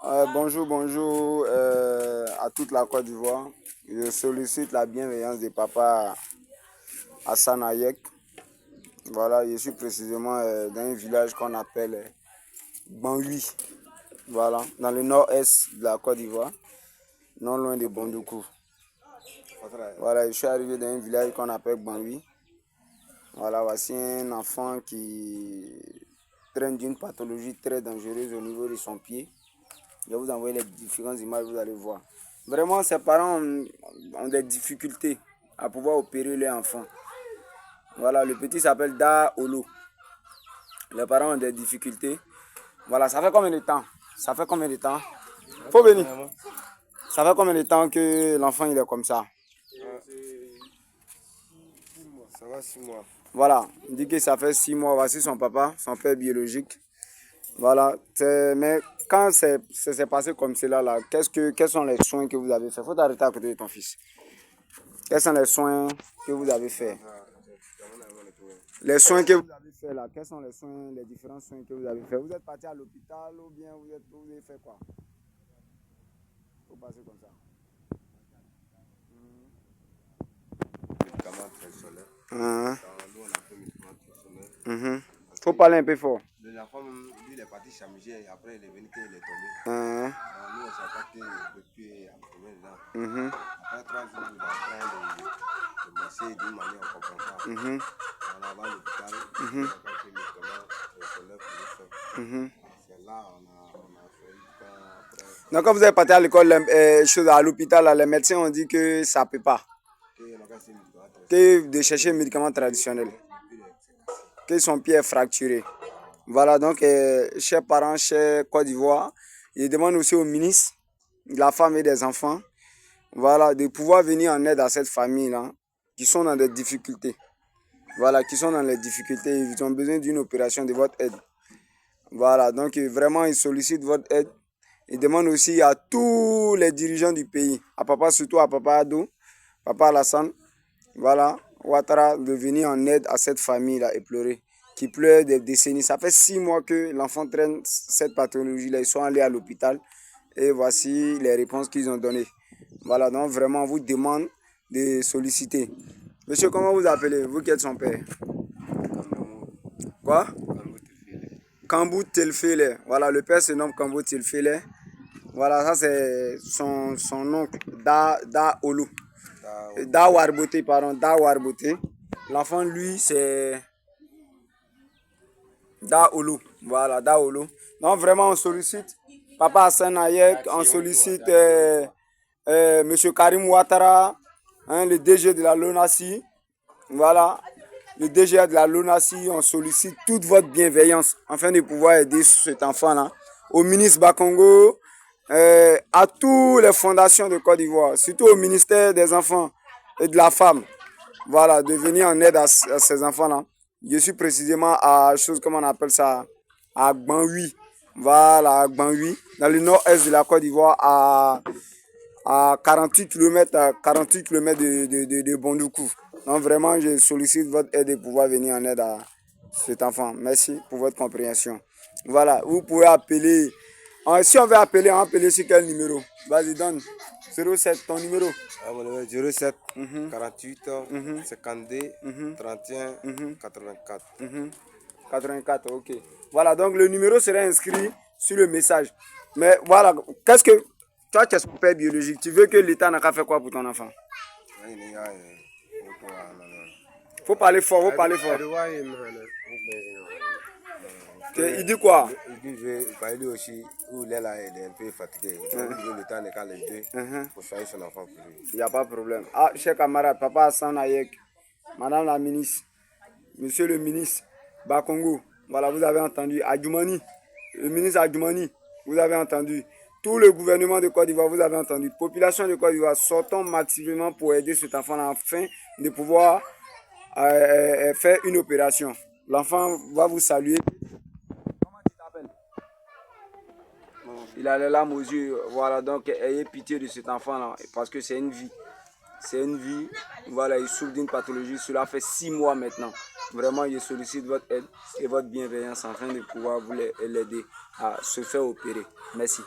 Bonjour à toute la Côte d'Ivoire. Je sollicite la bienveillance de papa Hassan Hayek. Voilà, je suis précisément dans un village qu'on appelle Banhui. Voilà, dans le nord-est de la Côte d'Ivoire, non loin de Bondoukou. Voilà, je suis arrivé dans un village qu'on appelle Banhui. Voilà, voici un enfant qui traîne d'une pathologie très dangereuse au niveau de son pied. Je vais vous envoyer les différentes images, vous allez voir. Vraiment, ses parents ont des difficultés à pouvoir opérer leur enfant. Voilà, le petit s'appelle Da Olo. Les parents ont des difficultés. Voilà, ça fait combien de temps? Faut venir. Ça fait combien de temps que l'enfant il est comme ça? Ça va 6 mois. Voilà, il dit que ça fait 6 mois. Voici son papa, son père biologique. Voilà, mais quand ça s'est passé comme cela, là, quels sont les soins que vous avez fait? Faut t'arrêter à côté de ton fils. Quels sont les soins que vous avez fait? Les soins que vous avez fait là, quels sont les soins, les différents soins que vous avez fait? Vous êtes parti à l'hôpital ou bien vous avez fait quoi? Faut passer comme ça. Médicaments traditionnels. Nous, on a fait médicaments traditionnels. Faut parler un peu fort. L'enfant, lui, il est parti chamiger et après il est venu qu'il est tombé. Uh -huh. Nous, on s'est attaqué depuis un premier dedans. Après 3 jours, il est en train de marcher d'une manière, on comprend pas. On a va à l'hôpital, on a fait médicaments traditionnels pour lui faire. C'est là, on a fait après. Donc quand vous êtes parti à l'école, à l'hôpital, les médecins ont dit que ça ne peut pas. Que de chercher un médicament traditionnel. Que son pied est fracturé. Voilà, donc, chers parents, chers Côte d'Ivoire, je demande aussi au ministre de la femme et des enfants, voilà, de pouvoir venir en aide à cette famille-là, qui sont dans des difficultés. Voilà, qui sont dans les difficultés, ils ont besoin d'une opération, de votre aide. Voilà, donc vraiment, ils sollicitent votre aide. Ils demandent aussi à tous les dirigeants du pays, à papa, surtout à papa Ado, papa Alassane, voilà, Ouattara, de venir en aide à cette famille-là éplorée, qui pleure des décennies. Ça fait 6 mois que l'enfant traîne cette pathologie-là. Ils sont allés à l'hôpital et voici les réponses qu'ils ont données. Voilà, donc vraiment, on vous demande de solliciter. Monsieur, comment vous appelez, vous qui êtes son père? Quoi? Kambou Telfele. Voilà, le père se nomme Kambou Telfele. Voilà, ça c'est son oncle, Da Olo. Da Warboté, pardon, Da Warboté. L'enfant, lui, c'est Da Olo. Voilà, Da Olo. Donc vraiment, on sollicite papa Hassan Hayek, on sollicite monsieur Karim Ouattara, hein, le DG de la LONASI. Voilà, le DG de la LONASI, on sollicite toute votre bienveillance afin de pouvoir aider cet enfant-là. Au ministre Bakongo, à toutes les fondations de Côte d'Ivoire, surtout au ministère des enfants et de la femme, voilà, de venir en aide à ces enfants-là. Je suis précisément à chose comme on appelle ça, à Banhui, voilà, à Banhui, dans le nord-est de la Côte d'Ivoire, à 48 km de Bondoukou. Donc vraiment, je sollicite votre aide de pouvoir venir en aide à cet enfant. Merci pour votre compréhension. Voilà, vous pouvez appeler. Si on veut appeler, on va appeler sur quel numéro? Vas-y, donne. 07, ton numéro. 07 48 52 31 84. 84, ok. Voilà, donc le numéro sera inscrit sur le message. Mais voilà, qu'est-ce que... Toi, tu es son père biologique. Tu veux que l'État n'a qu'à faire quoi pour ton enfant? Faut parler fort, faut parler fort. Il dit quoi? Il dit lui aussi, où il est là, il est un peu fatigué. Le temps n'est qu'à l'aider pour soigner son enfant pour lui. Il n'y a pas de problème. Ah, cher camarade, papa Hassan Hayek, madame la ministre, monsieur le ministre Bakongo, voilà, vous avez entendu. Adjoumani, le ministre Adjoumani, vous avez entendu. Tout le gouvernement de Côte d'Ivoire, vous avez entendu. Population de Côte d'Ivoire, sortons massivement pour aider cet enfant afin de pouvoir faire une opération. L'enfant va vous saluer. Comment tu t'appelles? Il a les larmes aux yeux. Voilà, donc ayez pitié de cet enfant-là, parce que c'est une vie. C'est une vie. Voilà, il souffre d'une pathologie. Cela fait 6 mois maintenant. Vraiment, je sollicite votre aide et votre bienveillance afin de pouvoir vous l'aider à se faire opérer. Merci.